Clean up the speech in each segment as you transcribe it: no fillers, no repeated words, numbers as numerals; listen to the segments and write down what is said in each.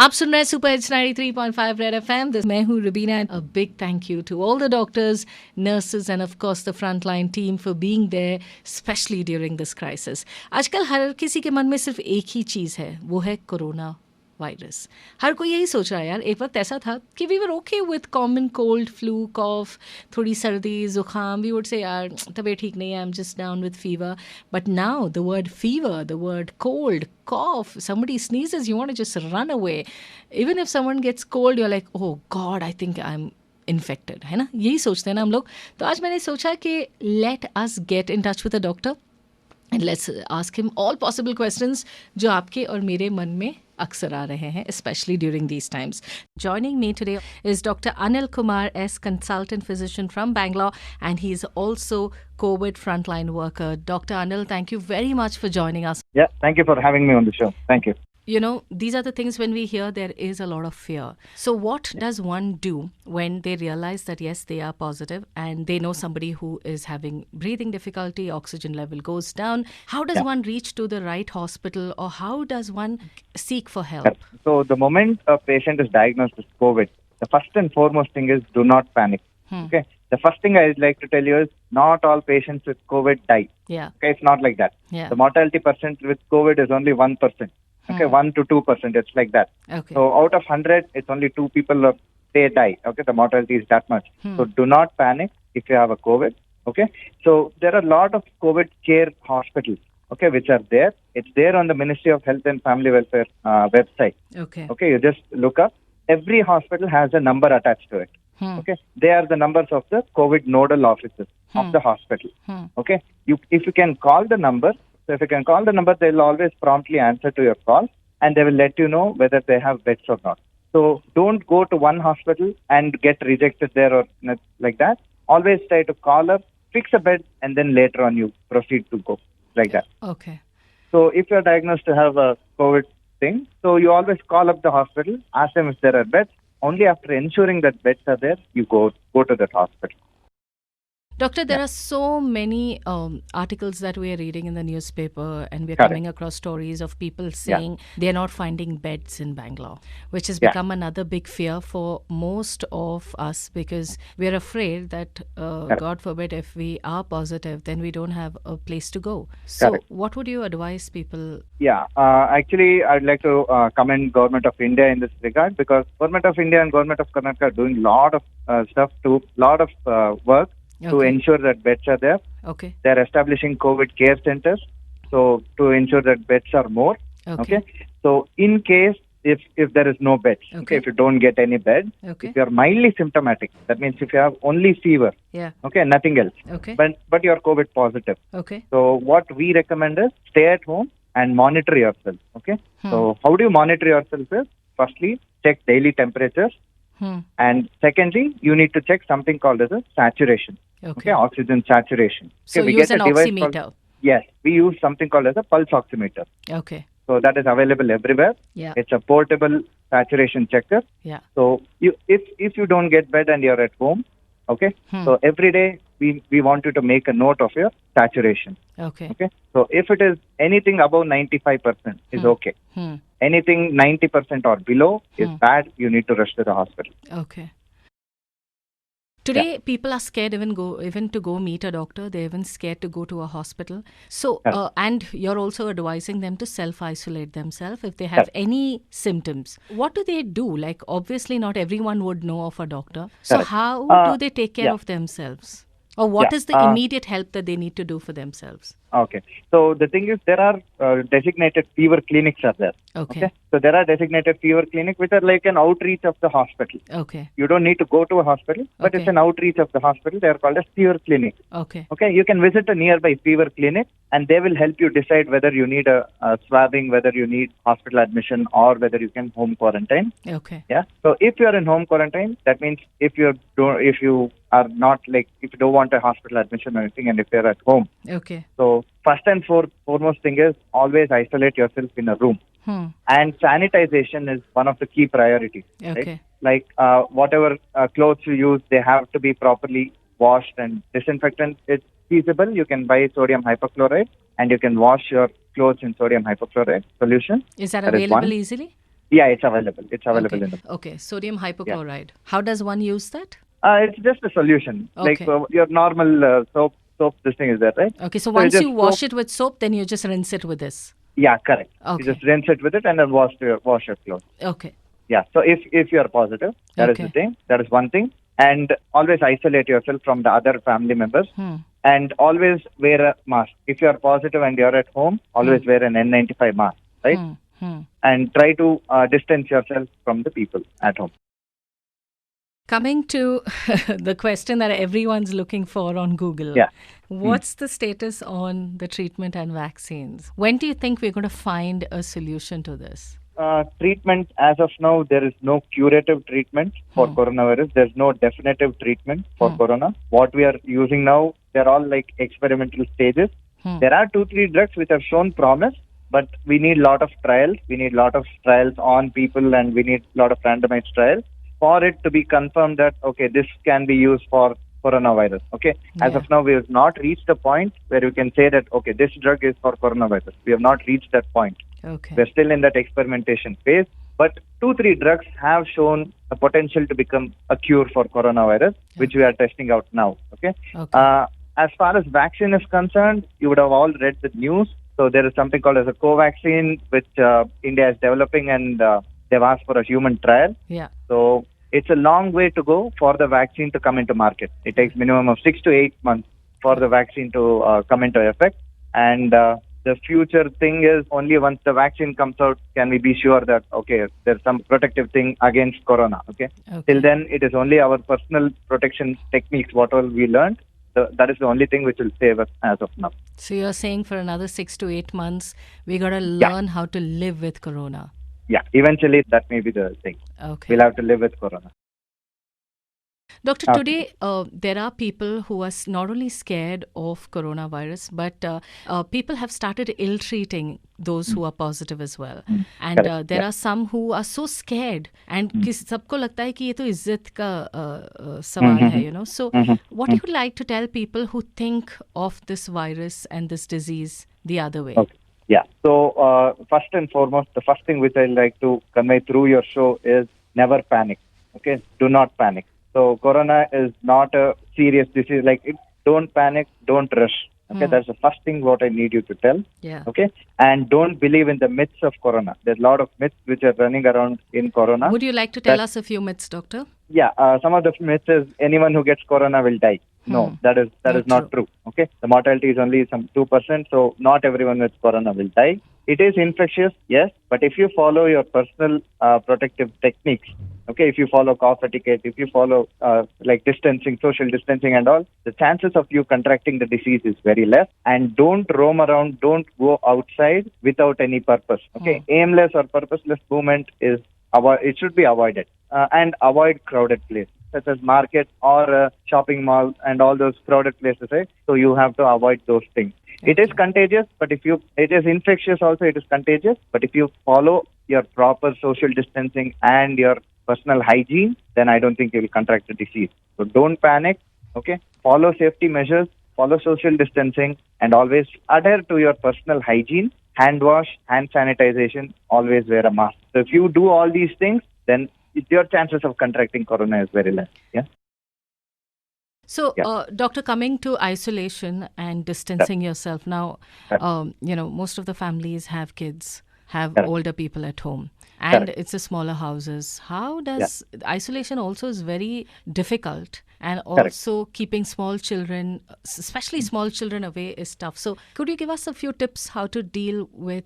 आप सुन रहे हैं सुपर हिट्स 93.5 रेड एफएम। मैं हूँ Rubina. A big thank you to all the doctors, nurses and of course the frontline team for being there, especially during this crisis. आजकल हर किसी के मन में सिर्फ एक ही चीज़ है, वो है कोरोना वायरस। हर कोई यही सोच रहा है यार। एक वक्त ऐसा था कि we were okay with common cold, flu, cough, थोड़ी सर्दी, जुकाम। वी वुड से यार तबीयत ठीक नहीं है, I am just down with fever. But now the word fever, the word cold, cough, somebody sneezes, you want to just run away. Even if someone gets cold, you're like, oh God, I think I'm infected. है ना, यही सोचते हैं ना हम लोग. तो आज मैंने सोचा कि let us get in touch with a doctor and let's ask him all possible questions जो आपके और मेरे मन में अक्सर आ रहे हैं, especially during these times. Joining me today is Dr. Anil Kumar S, consultant physician from Bangalore, and he is also COVID frontline worker. Dr. Anil, thank you very much for joining us. Yeah, thank you for having me on the show. Thank you. You know, these are the things when we hear there is a lot of fear. So what does one do when they realize that yes, they are positive and they know somebody who is having breathing difficulty, oxygen level goes down? How does one reach to the right hospital, or how does one seek for help? So the moment a patient is diagnosed with COVID, the first and foremost thing is do not panic. Okay. The first thing I'd like to tell you is not all patients with COVID die. Yeah. Okay, it's not like that. Yeah. The mortality percent with COVID is only 1%. Okay, 1 to 2%. It's like that. Okay. So out of 100, it's only 2 people they die. Okay, the mortality is that much. So do not panic if you have a COVID. Okay, so there are a lot of COVID care hospitals. Okay, which are there. It's there on the Ministry of Health and Family Welfare website. Okay. Okay, you just look up. Every hospital has a number attached to it. Okay, they are the numbers of the COVID nodal officers of the hospital. Okay, if you can call the number. So if you can call the number, they'll always promptly answer to your call, and they will let you know whether they have beds or not. So don't go to one hospital and get rejected there or like that. Always try to call up, fix a bed, and then later on you proceed to go like that. Okay. So if you're diagnosed to have a COVID thing, so you always call up the hospital, ask them if there are beds. Only after ensuring that beds are there, you go to that hospital. Doctor, there are so many articles that we are reading in the newspaper, and we're Correct. coming across stories of people saying they're not finding beds in Bangalore, which has become another big fear for most of us, because we're afraid that, God forbid, if we are positive, then we don't have a place to go. So Correct. what would you advise people? Yeah, actually, I'd like to commend Government of India in this regard, because Government of India and Government of Karnataka are doing lot of lot of work to ensure that beds are there. Okay. They're establishing COVID care centers, so to ensure that beds are more. Okay. So in case if there is no beds, okay, if you don't get any bed, if you are mildly symptomatic, that means if you have only fever, okay, nothing else, okay, but you are COVID positive, okay, so what we recommend is stay at home and monitor yourself. Okay. So how do you monitor yourself? Is firstly check daily temperatures, and secondly you need to check something called as a saturation. Okay, oxygen saturation. Okay, so we use get an a device oximeter. Yes, we use something called as a pulse oximeter. Okay. So that is available everywhere. Yeah. It's a portable saturation checker. Yeah. So if you don't get bed and you're at home, okay, so every day we want you to make a note of your saturation. Okay. Okay. So if it is anything above 95% is okay. Anything 90% or below is bad. You need to rush to the hospital. Okay. Today, people are scared even to go meet a doctor. They're even scared to go to a hospital. So, and you're also advising them to self-isolate themselves if they have any symptoms. What do they do? Like, obviously, not everyone would know of a doctor. So, how do they take care of themselves? Or what is the immediate help that they need to do for themselves? Okay. So the thing is, there are designated fever clinics are there. Okay. So there are designated fever clinics which are like an outreach of the hospital. Okay. You don't need to go to a hospital, but it's an outreach of the hospital. They are called as fever clinic. Okay. Okay. You can visit a nearby fever clinic, and they will help you decide whether you need a swabbing, whether you need hospital admission, or whether you can home quarantine. Okay. Yeah. So if you are in home quarantine, that means if you are not like, if you don't want a hospital admission or anything, and if you're at home. Okay. So first and foremost thing is always isolate yourself in a room. And sanitization is one of the key priorities. Okay. Right? Like whatever clothes you use, they have to be properly washed and disinfectant. It's feasible. You can buy sodium hypochlorite and you can wash your clothes in sodium hypochlorite solution. Is that available easily? Yeah, it's available. It's available Okay. in the. Okay. Sodium hypochlorite. How does one use that? It's just a solution. Like Okay. your normal soap. This thing is there, right? Okay. So So you once just you wash it with soap, then you just rinse it with this. Yeah, correct. You Okay. just rinse it with it and then wash your clothes. Okay. Yeah. So if you are positive, that is the Okay. thing. That is one thing. And always isolate yourself from the other family members. And always wear a mask. If you are positive and you are at home, always wear an N95 mask, right? And try to distance yourself from the people at home. Coming to the question that everyone's looking for on Google. Yeah. What's the status on the treatment and vaccines? When do you think we're going to find a solution to this? Treatment, as of now, there is no curative treatment for coronavirus. There's no definitive treatment for corona. What we are using now, they're all like experimental stages. There are 2-3 drugs which have shown promise, but we need a lot of trials. We need a lot of trials on people, and we need a lot of randomized trials for it to be confirmed that, okay, this can be used for coronavirus. Okay. As of now, we have not reached a point where you can say that, okay, this drug is for coronavirus. We have not reached that point. Okay. We're still in that experimentation phase. But 2-3 drugs have shown a potential to become a cure for coronavirus, which we are testing out now. Okay. As far as vaccine is concerned, you would have all read the news. So there is something called as a Covaxin, which India is developing, and they've asked for a human trial. Yeah. So it's a long way to go for the vaccine to come into market. It takes minimum of 6 to 8 months for the vaccine to come into effect. And the future thing is only once the vaccine comes out can we be sure that, okay, there's some protective thing against corona. Okay. Till then, it is only our personal protection techniques, whatever we learned. That is the only thing which will save us as of now. So you're saying for another 6 to 8 months, we got to learn how to live with corona. Yeah, eventually that may be the thing. Okay. We'll have to live with corona. Doctor, today there are people who are not only scared of coronavirus, but people have started ill-treating those who are positive as well. And there are some who are so scared, and सबको लगता है कि ये तो इज्जत का सवाल है, you know. So what do you like to tell people who think of this virus and this disease the other way? Okay. Yeah. So first and foremost, the first thing which I like to convey through your show is never panic. Okay. Do not panic. So corona is not a serious disease. Don't panic. Don't rush. Okay. That's the first thing what I need you to tell. Yeah. Okay. And don't believe in the myths of corona. There's a lot of myths which are running around in corona. Would you like to tell us a few myths, doctor? Yeah. Some of the myths is anyone who gets corona will die. No, that is not true. Okay, the mortality is only some 2%, so not everyone with corona will die. It is infectious, yes, but if you follow your personal protective techniques, okay, if you follow cough etiquette, if you follow like distancing, social distancing and all, the chances of you contracting the disease is very less. And don't roam around, don't go outside without any purpose. Okay, aimless or purposeless movement it should be avoided, and avoid crowded places such as market or shopping malls and all those crowded places, right? So you have to avoid those things. Okay. It is contagious, but it is infectious also, it is contagious. But if you follow your proper social distancing and your personal hygiene, then I don't think you will contract the disease. So don't panic, okay? Follow safety measures, follow social distancing, and always adhere to your personal hygiene, hand wash, hand sanitization, always wear a mask. So if you do all these things, then your chances of contracting corona is very less. Yeah. So, doctor, coming to isolation and distancing yourself now, most of the families have kids, have older people at home, and it's the smaller houses. How does isolation also is very difficult, and also keeping small children, especially small children, away is tough. So, could you give us a few tips how to deal with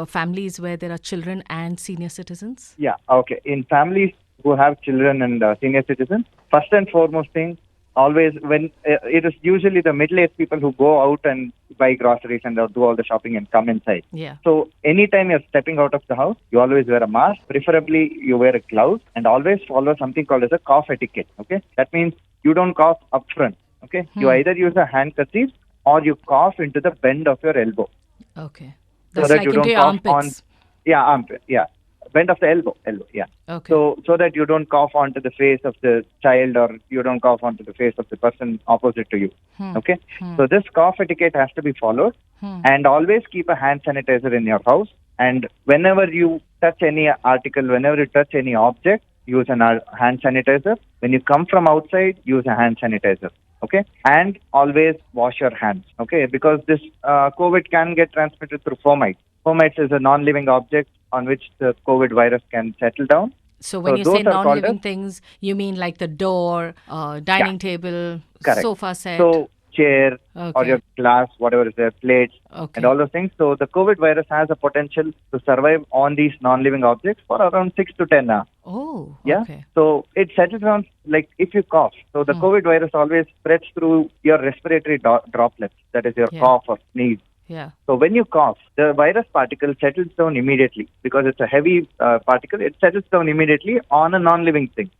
families where there are children and senior citizens? Yeah. Okay. In families who have children and senior citizens, first and foremost thing, always when it is usually the middle-aged people who go out and buy groceries and do all the shopping and come inside. Yeah. So anytime you're stepping out of the house, you always wear a mask. Preferably you wear a glove, and always follow something called as a cough etiquette. Okay, that means you don't cough up front. Okay, you either use a handkerchief or you cough into the bend of your elbow. Okay, that's so that like you into don't your cough armpits. Armpit. Yeah. Bend of the elbow, yeah. Okay. So that you don't cough onto the face of the child, or you don't cough onto the face of the person opposite to you. Okay. So this cough etiquette has to be followed, and always keep a hand sanitizer in your house. And whenever you touch any article, whenever you touch any object, use an hand sanitizer. When you come from outside, use a hand sanitizer. Okay, and always wash your hands. Okay, because this COVID can get transmitted through fomites. Fomites is a non-living object on which the COVID virus can settle down. So when you those say are called non-living things, you mean like the door, dining table, correct. sofa set? So chair or Okay. your glass, whatever is there, plates, Okay. and all those things. So the COVID virus has a potential to survive on these non-living objects for around 6 to 10 hours. Oh, Yeah. okay. So it settles down like if you cough. So the COVID virus always spreads through your respiratory droplets. That is your Yeah. cough or sneeze. Yeah. So when you cough, the virus particle settles down immediately because it's a heavy particle. It settles down immediately on a non-living thing.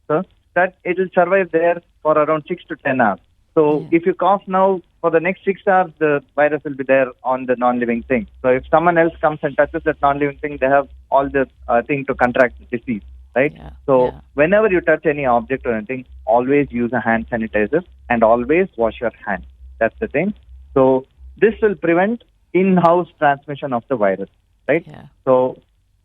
So that it will survive there for around 6 to 10 hours. So if you cough now, for the next 6 hours, the virus will be there on the non-living thing. So if someone else comes and touches that non-living thing, they have all the thing to contract the disease, right? Yeah. So whenever you touch any object or anything, always use a hand sanitizer and always wash your hands. That's the thing. So this will prevent in-house transmission of the virus, right? Yeah. So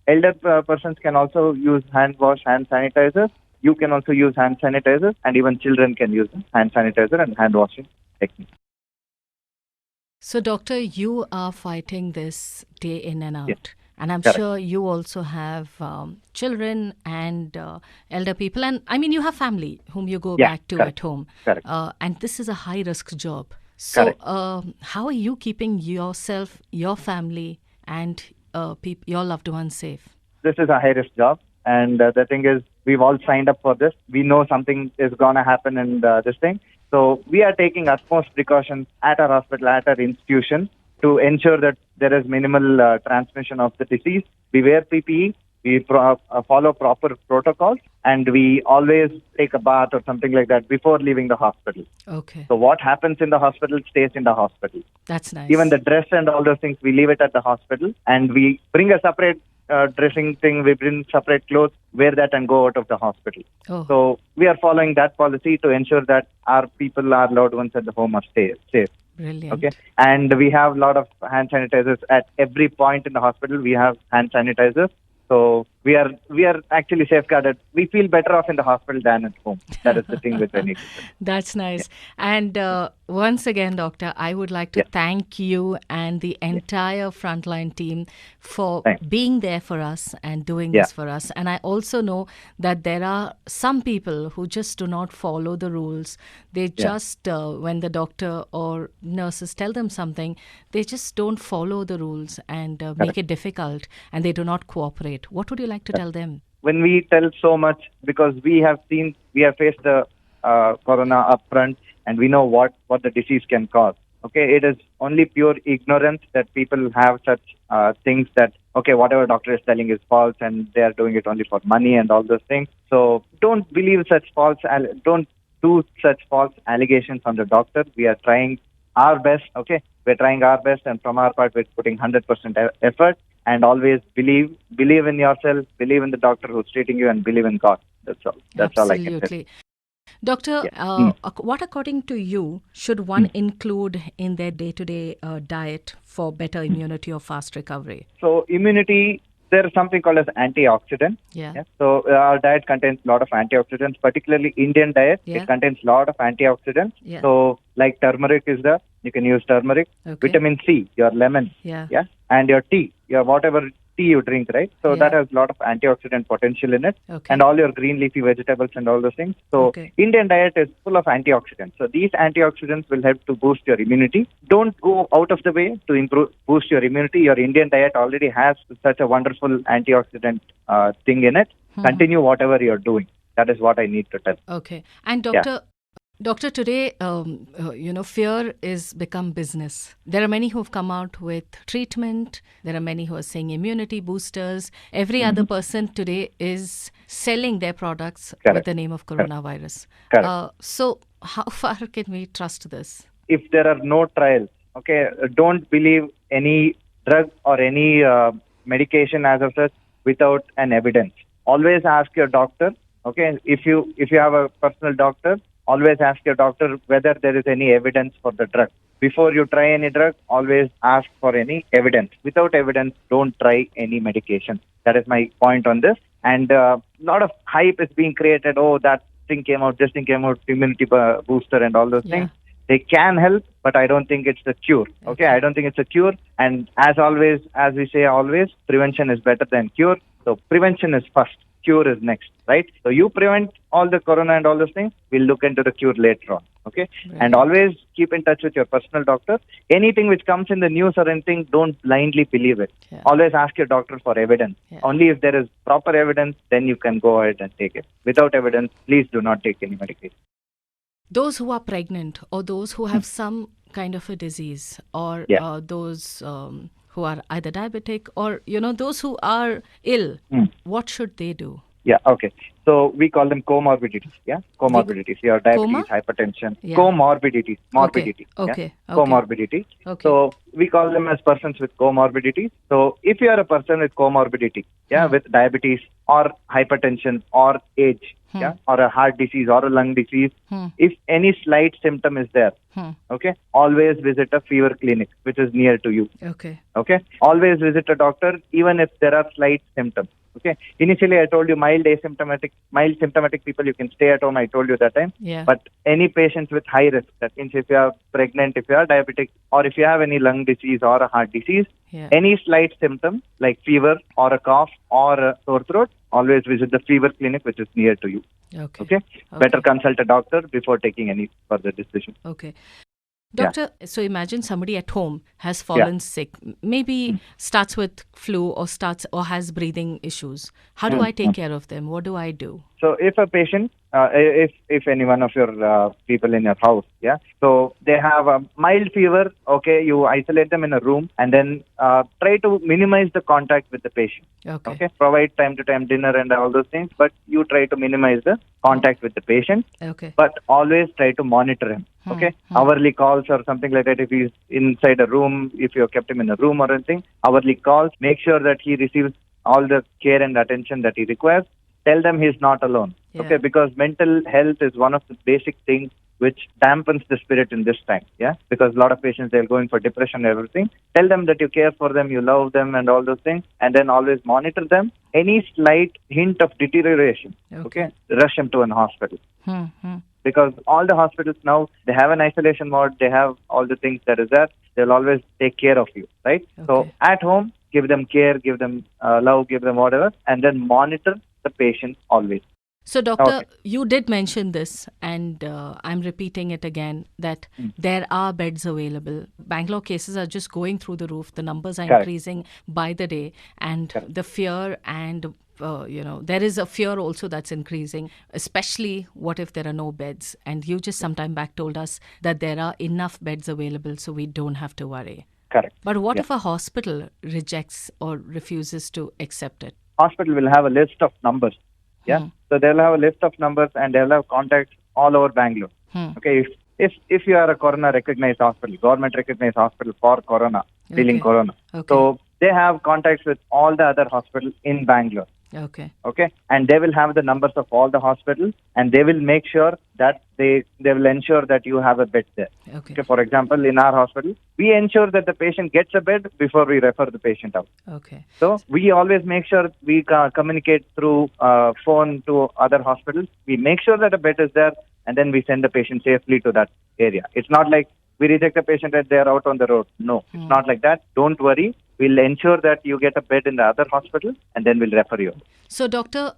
elder persons can also use hand wash, hand sanitizers. You can also use hand sanitizers, and even children can use hand sanitizer and hand washing technique. So, doctor, you are fighting this day in and out. Yes. And I'm Correct. sure you also have children and elder people. And I mean, you have family whom you go back to correct. at home. Correct. And this is a high risk job. So, Correct. how are you keeping yourself, your family, and your loved ones safe? This is a high-risk job, and the thing is, we've all signed up for this. We know something is going to happen in this thing. So we are taking utmost precautions at our hospital, at our institution, to ensure that there is minimal transmission of the disease. We wear PPE, we follow proper protocols, and we always take a bath or something like that before leaving the hospital. Okay. So what happens in the hospital stays in the hospital. That's nice. Even the dress and all those things, we leave it at the hospital, and we bring a separate dressing thing, we bring separate clothes, wear that and go out of the hospital. Oh. So we are following that policy to ensure that our people, our loved ones at the home are safe. Brilliant. Okay. And we have a lot of hand sanitizers at every point in the hospital. We have hand sanitizers. So we are actually safeguarded. We feel better off in the hospital than at home. That is the thing with any people. That's nice. And once again, doctor, I would like to thank you and the entire frontline team for being there for us and doing this for us. And I also know that there are some people who just do not follow the rules. They just, when the doctor or nurses tell them something, they just don't follow the rules and make it difficult, and they do not cooperate. What would you like to tell them? When we tell so much, because we have faced the corona up front, and we know what the disease can cause. Okay, it is only pure ignorance that people have such things that, okay, whatever doctor is telling is false and they are doing it only for money and all those things. So don't believe don't do such false allegations on the doctor. We are trying our best, okay? We're trying our best, and from our part, we're putting 100% effort. And always believe in yourself, believe in the doctor who's treating you, and believe in God. That's all. That's all I can say. Absolutely. Doctor, what according to you should one include in their day-to-day diet for better immunity or fast recovery? So immunity, there is something called as antioxidant. Yeah. So our diet contains a lot of antioxidants, particularly Indian diet. Yeah. It contains a lot of antioxidants. Yeah. So like turmeric is there. You can use turmeric. Okay. Vitamin C, your lemon. Yeah. And your tea, your whatever tea you drink, right? So that has a lot of antioxidant potential in it. Okay. And all your green leafy vegetables and all those things. So Indian diet is full of antioxidants. So these antioxidants will help to boost your immunity. Don't go out of the way to boost your immunity. Your Indian diet already has such a wonderful antioxidant thing in it. Continue whatever you're doing. That is what I need to tell. Okay. And Doctor, today, fear is become business. There are many who have come out with treatment. There are many who are saying immunity boosters. Every other person today is selling their products with the name of coronavirus. Correct. So how far can we trust this? If there are no trials, okay, don't believe any drug or any medication as of such without an evidence. Always ask your doctor, okay, if you have a personal doctor, always ask your doctor whether there is any evidence for the drug. before you try any drug, always ask for any evidence. Without evidence, don't try any medication. That is my point on this. And a lot of hype is being created. Oh, that thing came out, this thing came out, immunity booster and all those things. They can help, but I don't think it's a cure. Okay, I don't think it's a cure. And as always, as we say always, prevention is better than cure. So prevention is first, cure is next, right? So you prevent all the corona and all those things. We'll look into the cure later on. Okay, and always keep in touch with your personal doctor. Anything which comes in the news or anything, don't blindly believe it. Always ask your doctor for evidence. Only if there is proper evidence, then you can go ahead and take it. Without evidence, please do not take any medication. Those who are pregnant or those who have some kind of a disease or those who are either diabetic or, those who are ill, what should they do? Yeah, okay. So we call them comorbidities. Yeah, comorbidities. Your diabetes, hypertension, comorbidities, morbidity. Okay. Comorbidity. So we call them as persons with comorbidities. So if you are a person with comorbidity, with diabetes or hypertension or age, or a heart disease or a lung disease, if any slight symptom is there, always visit a fever clinic which is near to you. Okay. Always visit a doctor even if there are slight symptoms. Okay. Initially, I told you mild symptomatic people, you can stay at home. I told you that time. But any patients with high risk, that means if you are pregnant, if you are diabetic, or if you have any lung disease or a heart disease, any slight symptom like fever or a cough or a sore throat, always visit the fever clinic which is near to you. Okay. Better consult a doctor before taking any further decision. Okay. Doctor, so imagine somebody at home has fallen sick, maybe starts with flu or has breathing issues. How do I take care of them? What do I do? So if a patient, if any one of your people in your house, so they have a mild fever, okay, you isolate them in a room and then try to minimize the contact with the patient. Okay. Provide time to time dinner and all those things, but you try to minimize the contact with the patient. But always try to monitor him. Okay. Hourly calls or something like that. If he's inside a room, if you have kept him in a room or anything, hourly calls, make sure that he receives all the care and attention that he requires. Tell them he's not alone. Okay, because mental health is one of the basic things which dampens the spirit in this time. Because a lot of patients, they're going for depression and everything. Tell them that you care for them, you love them and all those things, and then always monitor them. Any slight hint of deterioration, rush them to an hospital. Because all the hospitals now, they have an isolation ward, they have all the things that is there. They'll always take care of you, right? So at home, give them care, give them love, give them whatever, and then monitor the patient always. So, Doctor, you did mention this, and I'm repeating it again, that there are beds available. Bangalore cases are just going through the roof. The numbers are increasing by the day, and the fear and there is a fear also that's increasing, especially what if there are no beds? And you just sometime back told us that there are enough beds available, so we don't have to worry. Correct. But what if a hospital rejects or refuses to accept it? Hospital will have a list of numbers. So they'll have a list of numbers and they'll have contacts all over Bangalore. Okay. If you are a corona recognized hospital, government recognized hospital for corona, dealing corona. So they have contacts with all the other hospitals in Bangalore. Okay. And they will have the numbers of all the hospitals, and they will make sure that they will ensure that you have a bed there. Okay. For example, in our hospital, we ensure that the patient gets a bed before we refer the patient out. So we always make sure we communicate through phone to other hospitals. We make sure that a bed is there, and then we send the patient safely to that area. It's not like we reject the patient and they're out on the road. No, it's not like that. Don't worry. We'll ensure that you get a bed in the other hospital, and then we'll refer you. So, Doctor,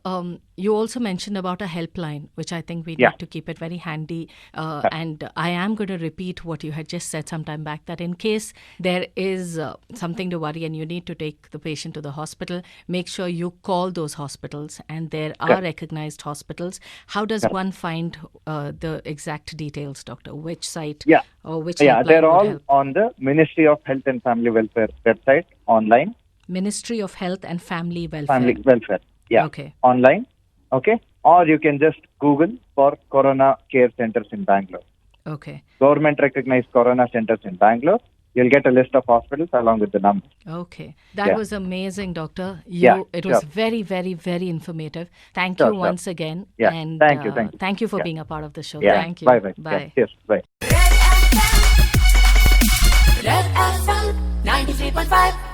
you also mentioned about a helpline, which I think we need to keep it very handy. And I am going to repeat what you had just said some time back, that in case there is something to worry and you need to take the patient to the hospital, make sure you call those hospitals, and there are recognized hospitals. How does one find the exact details, Doctor? Which site or which helpline they're all help? On the Ministry of Health and Family Welfare website online. Ministry of Health and Family Welfare. Family Welfare. Online. Okay. Or you can just Google for Corona Care Centers in Bangalore. Government recognized Corona Centers in Bangalore. You'll get a list of hospitals along with the numbers. That was amazing, Doctor. It was very, very, very informative. Thank you once again. And thank you. Thank you for being a part of the show. Thank you. Bye. Yes, bye. Red FM 93.5.